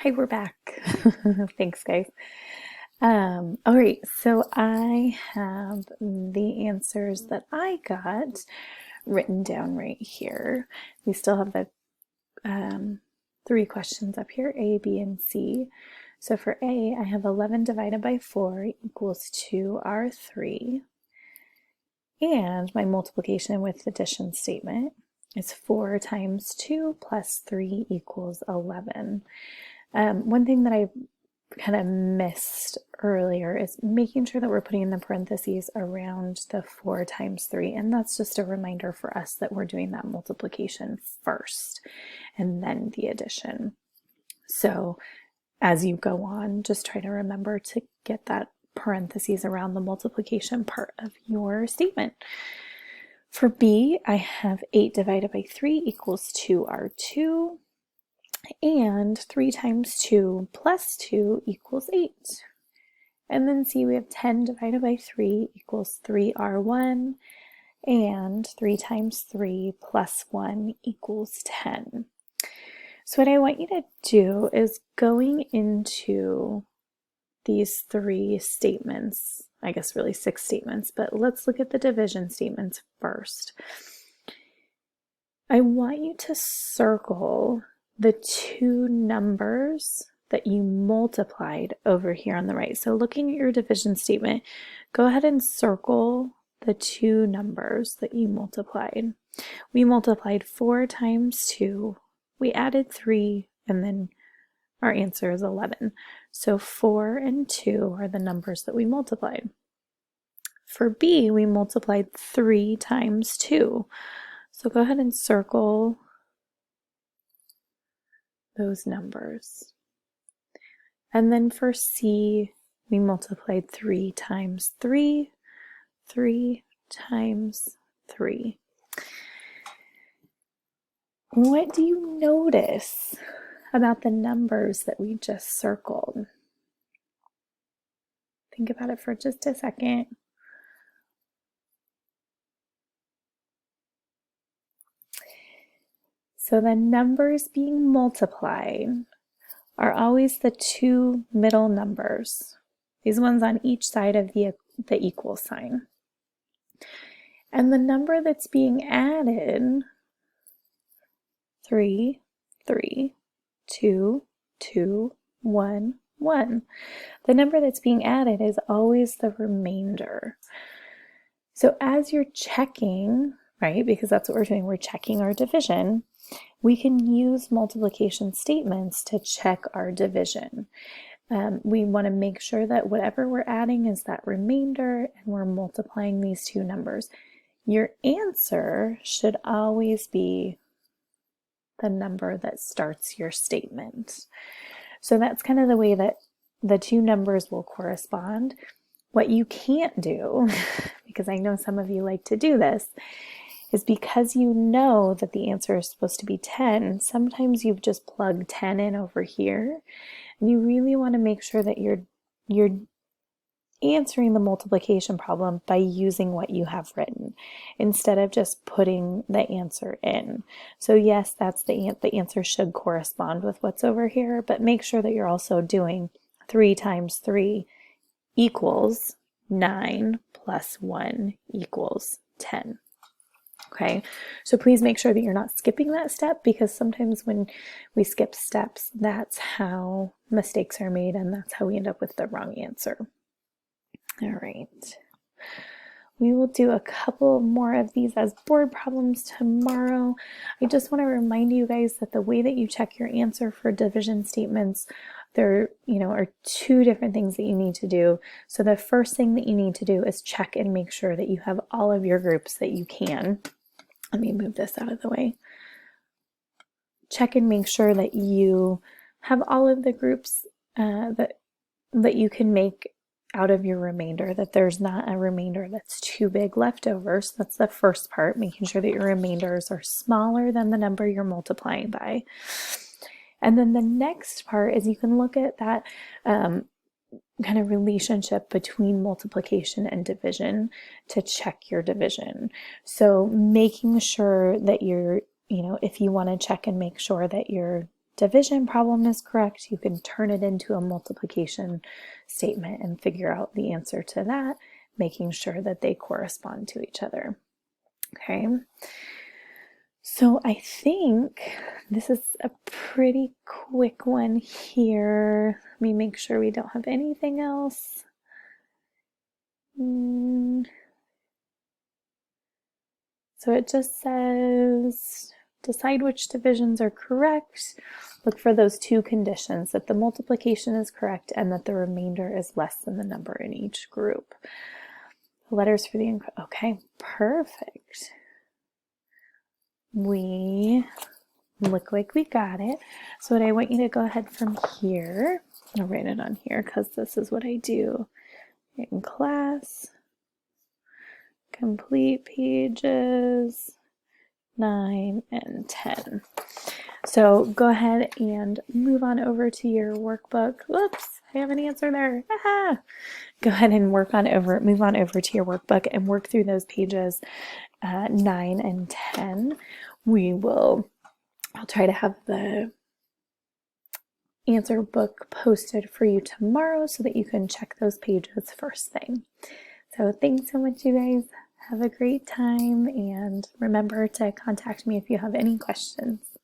Hi, we're back. Thanks, guys. All right, so I have the answers that I got written down right here. We still have the three questions up here, A, B, and C. So for A, I have 11 divided by 4 equals 2R3. And my multiplication with addition statement is 4 times 2 plus 3 equals 11. One thing that I kind of missed earlier is making sure that we're putting the parentheses around the 4 times 3, and that's just a reminder for us that we're doing that multiplication first and then the addition. So as you go on, just try to remember to get that parentheses around the multiplication part of your statement. For B, I have 8 divided by 3 equals 2R2. And 3 times 2 plus 2 equals 8. And then C, we have 10 divided by 3 equals 3R1. And 3 times 3 plus 1 equals 10. So what I want you to do is going into these 3 statements, I guess really 6 statements, but let's look at the division statements first. I want you to circle the 2 numbers that you multiplied over here on the right. So looking at your division statement, go ahead and circle the 2 numbers that you multiplied. We multiplied 4 times 2, we added 3, and then our answer is 11. So 4 and 2 are the numbers that we multiplied. For B, we multiplied 3 times 2. So go ahead and circle those numbers. And then for C, we multiplied 3 times 3, 3 times 3. What do you notice about the numbers that we just circled? Think about it for just a second. So the numbers being multiplied are always the 2 middle numbers, these ones on each side of the equal sign. And the number that's being added, 3, 3, 2, 2, 1, 1. The number that's being added is always the remainder. So as you're checking, right, because that's what we're doing, we're checking our division, we can use multiplication statements to check our division. We want to make sure that whatever we're adding is that remainder, and we're multiplying these 2 numbers. Your answer should always be the number that starts your statement. So that's kind of the way that the 2 numbers will correspond. What you can't do, because I know some of you like to do this, is because you know that the answer is supposed to be 10, sometimes you've just plugged 10 in over here, and you really want to make sure that you're answering the multiplication problem by using what you have written instead of just putting the answer in. So yes, that's the answer should correspond with what's over here, but make sure that you're also doing 3 times 3 equals 9 plus 1 equals 10. Okay, so please make sure that you're not skipping that step, because sometimes when we skip steps, that's how mistakes are made and that's how we end up with the wrong answer. All right, we will do a couple more of these as board problems tomorrow. I just want to remind you guys that the way that you check your answer for division statements, there are 2 different things that you need to do. So the first thing that you need to do is check and make sure that you have all of your groups that you can. Let me move this out of the way. Check and make sure that you have all of the groups that you can make out of your remainder, that there's not a remainder that's too big left over. So that's the first part, making sure that your remainders are smaller than the number you're multiplying by. And then the next part is you can look at that kind of relationship between multiplication and division to check your division. So making sure that you're, if you want to check and make sure that your division problem is correct, you can turn it into a multiplication statement and figure out the answer to that, making sure that they correspond to each other. Okay, so I think this is a pretty quick one here. Let me make sure we don't have anything else. So it just says, decide which divisions are correct. Look for those two conditions, that the multiplication is correct and that the remainder is less than the number in each group. Letters for the, okay, perfect. We look like we got it. So what I want you to go ahead from here, I'll write it on here because this is what I do in class. Complete pages 9 and 10. So go ahead and move on over to your workbook. Whoops, I have an answer there. Aha! Go ahead and move on over to your workbook and work through those pages 9 and 10. I'll try to have the answer book posted for you tomorrow so that you can check those pages first thing. So thanks so much, you guys. Have a great time, and remember to contact me if you have any questions.